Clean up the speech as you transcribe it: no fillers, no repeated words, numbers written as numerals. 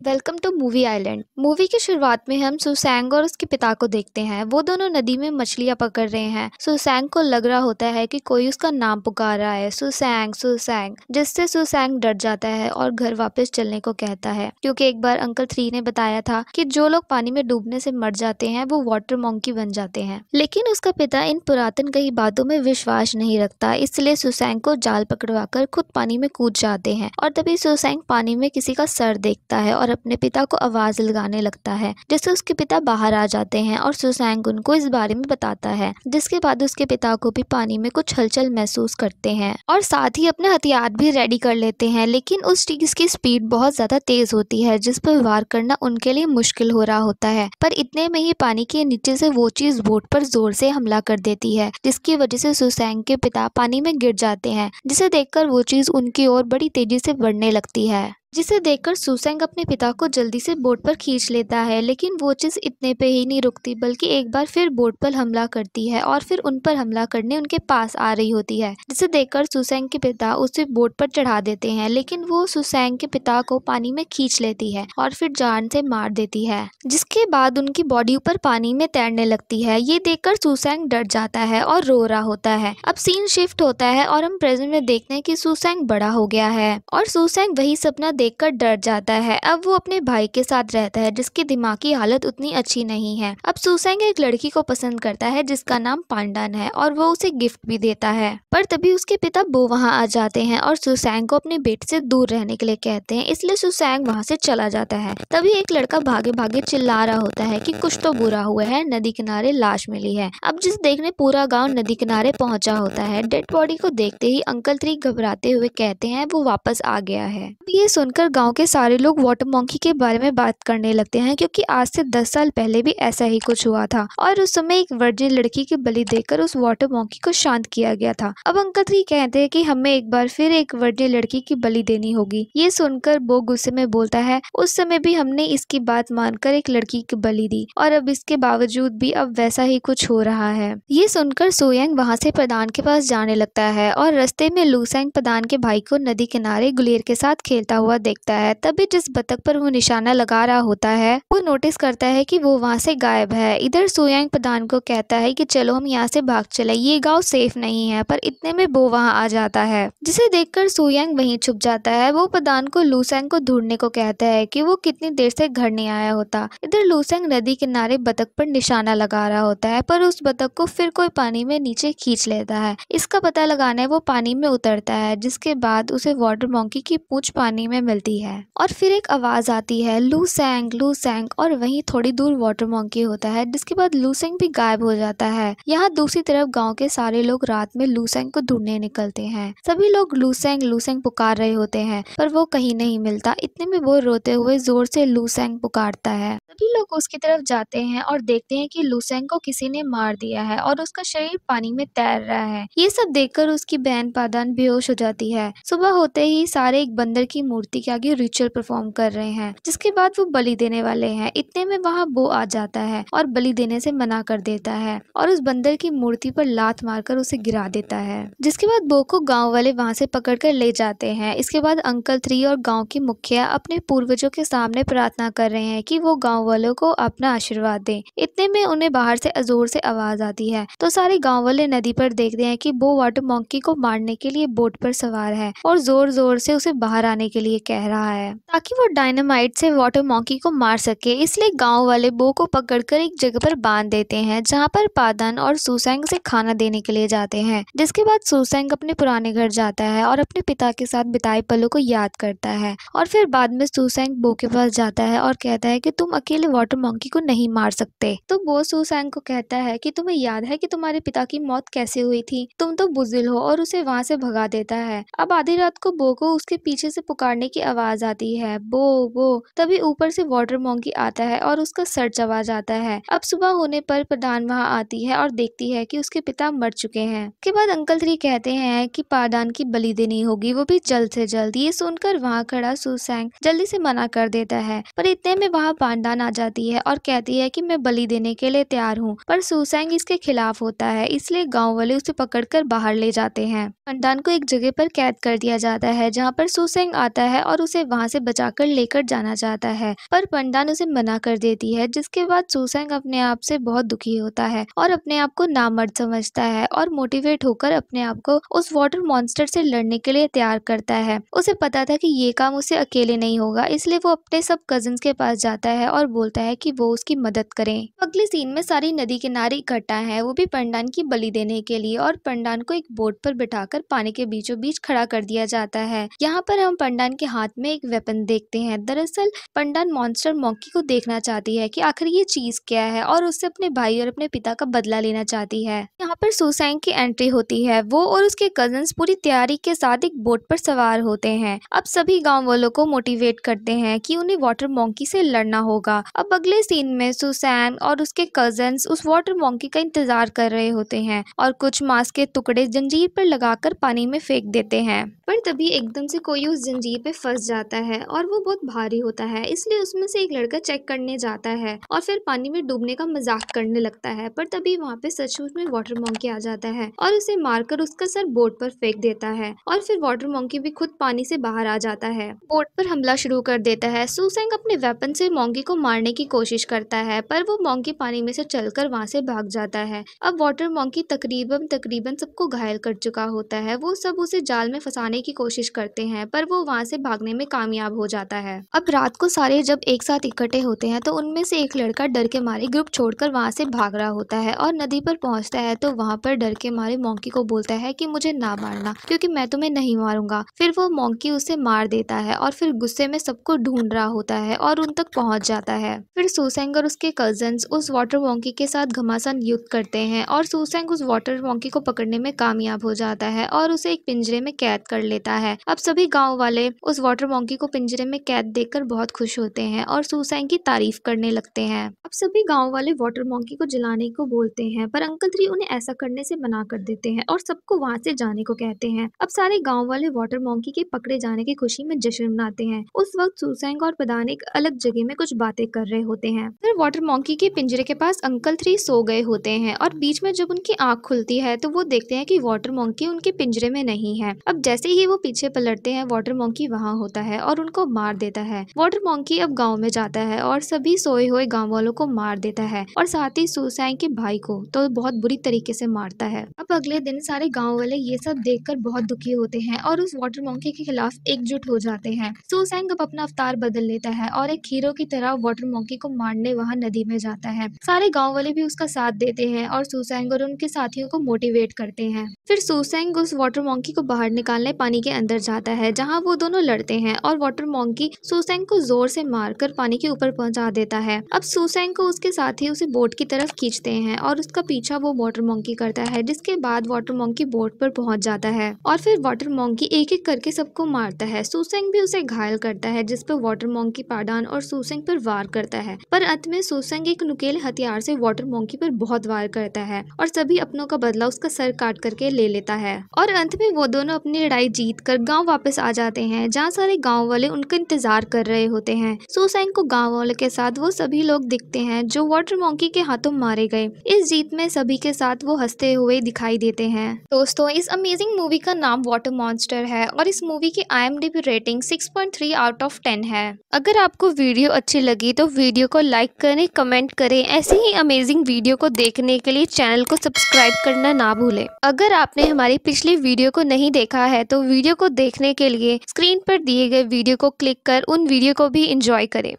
Welcome to movie island. Movie की शुरुआत में हम सुसैंग और उसके पिता को देखते हैं। वो दोनों नदी में मछलियां पकड़ रहे हैं। सुसैंग को लग रहा होता है कि कोई उसका नाम पुकार रहा है, सुसैंग सुसैंग, जिससे सुसैंग डर जाता है और घर वापस चलने को कहता है, क्योंकि एक बार अंकल 3 ने बताया था कि जो लोग पानी में डूबने से मर जाते हैं वो वाटर मॉन्की बन जाते हैं। लेकिन उसका पिता इन पुरातन कही बातों में विश्वास नहीं रखता, इसलिए सुसैंग को जाल पकड़वाकर खुद पानी में कूद जाते हैं। और तभी सुसैंग पानी में किसी का सर देखता है और अपने पिता को आवाज लगाने लगता है, जिससे उसके पिता बाहर आ जाते हैं और सुसैंग उनको इस बारे में बताता है। जिसके बाद उसके पिता को भी पानी में कुछ हलचल महसूस करते हैं और साथ ही अपने हथियार भी रेडी कर लेते हैं। लेकिन उस चीज की स्पीड बहुत ज्यादा तेज होती है, जिस पर वार करना उनके लिए मुश्किल हो रहा होता है। पर इतने में ही पानी के नीचे से वो चीज बोट पर जोर से हमला कर देती है, जिसकी वजह से सुसैंग के पिता पानी में गिर जाते हैं, जिसे देखकर वो चीज उनकी ओर बड़ी तेजी से बढ़ने लगती है। जिसे देखकर सुसैंग अपने पिता को जल्दी से बोट पर खींच लेता है। लेकिन वो चीज इतने पे ही नहीं रुकती, बल्कि एक बार फिर बोट पर हमला करती है और फिर उन पर हमला करने उनके पास आ रही होती है, जिसे देखकर सुसैंग के पिता उसे बोट पर चढ़ा देते हैं। लेकिन वो सुसैंग के पिता को पानी में खींच लेती है और फिर जान से मार देती है, जिसके बाद उनकी बॉडी ऊपर पानी में तैरने लगती है। ये देखकर सुसैंग डर जाता है और रो रहा होता है। अब सीन शिफ्ट होता है और हम प्रेजेंट में देखते हैं कि सुसैंग बड़ा हो गया है और सुसैंग वही सपना देखकर डर जाता है। अब वो अपने भाई के साथ रहता है, जिसकी दिमागी हालत उतनी अच्छी नहीं है। अब सुसैंग एक लड़की को पसंद करता है जिसका नाम पांडन है और वो उसे गिफ्ट भी देता है। पर तभी उसके पिता बो वहां आ जाते हैं और सुसैंग को अपने बेटे से दूर रहने के लिए कहते हैं, इसलिए सुसैंग वहां से चला जाता है। तभी एक लड़का भागे भागे चिल्ला रहा होता है कि कुछ तो बुरा हुआ है, नदी किनारे लाश मिली है। अब जिस देखने पूरा गाँव नदी किनारे पहुंचा होता है। डेड बॉडी को देखते ही अंकल 3 घबराते हुए कहते हैं वो वापस आ गया है। ये सुनकर गांव के सारे लोग वाटर मॉन्की के बारे में बात करने लगते हैं, क्योंकि आज से 10 साल पहले भी ऐसा ही कुछ हुआ था और उस समय एक वर्जिन लड़की की बलि देकर उस वाटर मॉन्की को शांत किया गया था। अब अंकल 3 कहते हैं कि हमें एक बार फिर एक वर्जिन लड़की की बलि देनी होगी। ये सुनकर वो गुस्से में बोलता है, उस समय भी हमने इसकी बात मानकर एक लड़की की बलि दी और अब इसके बावजूद भी अब वैसा ही कुछ हो रहा है। ये सुनकर सोयांग वहाँ से प्रधान के पास जाने लगता है और रास्ते में लूसैंग प्रधान के भाई को नदी किनारे गुलेर के साथ खेलता हुआ देखता है। तभी जिस बतख पर वो निशाना लगा रहा होता है वो नोटिस करता है कि वो वहाँ से गायब है। इधर सोयांग प्रधान को कहता है कि चलो हम यहाँ से भाग चले, ये गांव सेफ नहीं है। पर इतने में वो वहाँ आ जाता है, जिसे देखकर सोयांग वहीं छुप जाता है। वो प्रधान को लूसैंग को ढूंढने को कहता है कि वो कितनी देर से घर नहीं आया होता। इधर लूसैंग नदी किनारे बतख पर निशाना लगा रहा होता है, पर उस बतख को फिर कोई पानी में नीचे खींच लेता है। इसका पता लगाने वो पानी में उतरता है, जिसके बाद उसे वाटर मॉन्की की पूंछ पानी में मिलती है और फिर एक आवाज आती है, लूसैंग लूसैंग, और वहीं थोड़ी दूर वाटर मॉन्की होता है। जिसके बाद लूसैंग भी गायब हो जाता है। यहाँ दूसरी तरफ गांव के सारे लोग रात में लूसैंग को ढूंढने निकलते हैं। सभी लोग लूसैंग लूसैंग पुकार रहे होते हैं, पर वो कहीं नहीं मिलता। इतने में वो रोते हुए जोर से लूसैंग पुकारता है। सभी लोग उसकी तरफ जाते हैं और देखते हैं कि लूसैंग को किसी ने मार दिया है और उसका शरीर पानी में तैर रहा है। ये सब देखकर उसकी बहन पादान बेहोश हो जाती है। सुबह होते ही सारे एक बंदर की मूर्ति के आगे रिचुअल परफॉर्म कर रहे हैं, जिसके बाद वो बलि देने वाले हैं। इतने में वहाँ बो आ जाता है और बलि देने से मना कर देता है और उस बंदर की मूर्ति पर लात मारकर उसे गिरा देता है। जिसके बाद बो को गांव वाले वहाँ से पकड़कर ले जाते हैं। इसके बाद अंकल 3 और गांव के मुखिया अपने पूर्वजों के सामने प्रार्थना कर रहे हैं कि वो गांव वालों को अपना आशीर्वाद दें। इतने में उन्हें बाहर से जोर से आवाज आती है, तो सारे गांव वाले नदी पर देखते हैं कि बो वाटर मॉन्की को मारने के लिए बोट पर सवार है और जोर जोर से उसे बाहर आने के लिए कह रहा है, ताकि वो डायनामाइट से वाटर मॉन्की को मार सके। इसलिए गांव वाले बो को पकड़कर एक जगह पर बांध देते हैं, जहां पर पादन और सुसैंग से खाना देने के लिए जाते हैं। जिसके बाद सुसैंग अपने पुराने घर जाता है और अपने पिता के साथ बिताए पलों को याद करता है और फिर बाद में सुसैंग बो के पास जाता है और कहता है कि तुम अकेले वाटर मॉन्की को नहीं मार सकते। तो बो सुसैंग को कहता है कि तुम्हें याद है कि तुम्हारे पिता की मौत कैसे हुई थी, तुम तो बुजुर्ग हो, और उसे वहां से भगा देता है। अब आधी रात को बो को उसके पीछे से पुकारने की आवाज आती है, बो बो। तभी ऊपर से वाटर मॉन्की आता है और उसका सर चबा जाता है। अब सुबह होने पर प्रधान वहां आती है और देखती है कि उसके पिता मर चुके हैं। के बाद अंकल 3 कहते हैं कि पादान की बलि देनी होगी, वो भी जल्द से जल्द। ये सुनकर वहाँ खड़ा सुसैंग जल्दी से मना कर देता है, पर इतने में वहाँ पांडान आ जाती है और कहती है कि मैं बलि देने के लिए तैयार हूँ, पर सुसेंग इसके खिलाफ होता है, इसलिए गांव वाले उसे पकड़कर बाहर ले जाते हैं। पंडान को एक जगह पर कैद कर दिया जाता है जहाँ पर सुसेंग आता है और उसे वहाँ से बचाकर लेकर जाना चाहता है, पर पंडान उसे मना कर देती है, जिसके बाद सुसेंग अपने आप से बहुत दुखी होता है और अपने आप को नामर्द समझता है और मोटिवेट होकर अपने आप को उस वाटर मॉन्स्टर से लड़ने के लिए तैयार करता है। उसे पता था कि ये काम उसे अकेले नहीं होगा, इसलिए वो अपने सब कजिन्स के पास जाता है और बोलता है कि वो उसकी मदद करें। अगले सीन में सारी नदी किनारे इकट्ठा है, वो भी पंडान की बलि देने के लिए, और पंडान को एक बोट पर बिठाकर पानी के बीचों बीच खड़ा कर दिया जाता है। यहाँ पर हम पंडान के हाथ में एक वेपन देखते हैं। दरअसल पंडान मॉन्स्टर मॉन्की को देखना चाहती है कि आखिर ये चीज क्या है और उससे अपने भाई और अपने पिता का बदला लेना चाहती है। यहाँ पर सुसेंग की एंट्री होती है। वो और उसके कजिन्स पूरी तैयारी के साथ एक बोट पर सवार होते हैं। अब सभी गांव वालों को मोटिवेट करते हैं कि उन्हें वाटर मॉन्की से लड़ना होगा। अब अगले सीन में सुसेंग और उसके कजिन्स उस वाटर मॉन्की का इंतजार कर रहे होते हैं और कुछ मांस के टुकड़े जंजीर पर लगाकर पानी में फेंक देते हैं, पर तभी एकदम से कोई उस जंजीर पे फंस जाता है और वो बहुत भारी होता है, इसलिए उसमें से एक लड़का चेक करने जाता है और फिर पानी में डूबने का मजाक करने लगता है, पर तभी वहाँ पे सचमुच में वाटर मॉन्की आ जाता है और उसे मारकर उसका सर बोट पर फेंक देता है और फिर वाटर मॉन्की भी खुद पानी से बाहर आ जाता है, बोट पर हमला शुरू कर देता है। सुसेंग अपने वेपन से मॉन्की को मारने की कोशिश करता है, पर वो मॉन्की पानी में से चलकर वहाँ से भाग जाता है। अब वाटर मॉन्की तकरीबन सबको घायल कर चुका होता है। वो सब उसे जाल में फंसाने की कोशिश करते हैं, पर वो वहाँ से भागने में कामयाब हो जाता है। अब रात को सारे जब एक साथ इकट्ठे होते हैं तो उनमें से एक लड़का डर के मारे ग्रुप छोड़कर वहाँ से भाग रहा होता है और नदी पर पहुँचता है तो वहाँ पर डर के मारे मॉन्की को बोलता है कि मुझे ना मारना, क्योंकि मैं तुम्हें नहीं मारूंगा। फिर वो मॉन्की उसे मार देता है और फिर गुस्से में सबको ढूंढ रहा होता है और उन तक पहुँच जाता है। फिर सुसेंग और उसके कजिन्स उस वाटर मॉन्की के साथ घमासान युद्ध करते हैं और सुसेंग उस वाटर मॉन्की को पकड़ने में कामयाब हो जाता है और उसे एक पिंजरे में कैद कर लेता है। अब सभी गांव वाले उस वाटर मॉन्की को पिंजरे में कैद देखकर बहुत खुश होते हैं और सुसेंग की तारीफ करने लगते हैं। अब सभी गांव वाले वाटर मॉन्की को जलाने को बोलते हैं, पर अंकल 3 उन्हें ऐसा करने से मना कर देते हैं और सबको वहां से जाने को कहते हैं। अब सारे गांव वाले वाटर मॉन्की के पकड़े जाने की खुशी में जश्न मनाते हैं। उस वक्त सुसेंग और प्रधान एक अलग जगह में कुछ बातें कर रहे होते हैं। फिर वाटर मॉन्की के पिंजरे के पास अंकल 3 सो गए होते हैं और बीच में जब उनकी आंख खुलती है तो वो देखते हैं कि वाटर मॉन्की उनके पिंजरे में नहीं है। अब जैसे ही वो पीछे पलटते हैं वाटर मॉन्की वहां होता है और उनको मार देता है। वाटर मॉन्की अब गांव में जाता है और सभी सोए हुए गांव वालों को मार देता है और साथ ही सुसेंग के भाई को तो बहुत बुरी तरीके से मारता है। अब अगले दिन सारे गांव वाले ये सब देखकर बहुत दुखी होते हैं और उस वाटर मॉन्की के खिलाफ एकजुट हो जाते हैं। सुसेंग अब अपना अवतार बदल लेता है और एक हीरो की तरह वाटर मॉन्की को मारने वहां नदी में जाता है। सारे गांव वाले भी उसका साथ देते हैं और सुसेंग और उनके साथियों को मोटिवेट करते हैं। फिर सुसेंग उस वाटर मॉन्की को बाहर निकालने पानी के अंदर जाता है जहां वो दोनों लड़ते हैं और वाटर मॉन्की सुसेंग को जोर से मारकर पानी के ऊपर पहुंचा देता है। अब सुसेंग को उसके साथी उसे बोट की तरफ खींचते हैं और उसका पीछा वो वाटर मॉन्की करता है, जिसके बाद वाटर मॉन्की बोट पर पहुंच जाता है और फिर वाटर मॉन्की एक एक करके सबको मारता है। सुसेंग भी उसे घायल करता है, जिस पर वाटर मॉन्की पाडान और सुसेंग पर वार करता है, पर अंत में सुसेंग एक नुकीले हथियार से वाटर मॉन्की पर बहुत वार करता है और सभी अपनों का बदला उसका सर काट करके ले लेता है और अंत में वो दोनों अपनी लड़ाई जीत कर गाँव वापस आ जाते हैं, जहाँ सारे गाँव वाले उनका इंतजार कर रहे होते हैं। सुसेंग को गाँव वालों के साथ वो सभी लोग दिखते हैं जो वाटर मॉन्की के हाथों मारे गए। इस जीत में सभी के साथ वो हंसते हुए दिखाई देते हैं। दोस्तों, इस अमेजिंग मूवी का नाम वाटर मॉन्स्टर है और इस मूवी की IMDb रेटिंग 6.3 आउट ऑफ 10 है। अगर आपको वीडियो अच्छी लगी तो वीडियो को लाइक करें, कमेंट करें। ऐसे ही अमेजिंग वीडियो को देखने के लिए चैनल को सब्सक्राइब करना ना भूलें। अगर आपने हमारी पिछली वीडियो को नहीं देखा है तो वीडियो को देखने के लिए स्क्रीन पर दिए गए वीडियो को क्लिक कर उन वीडियो को भी एंजॉय करें।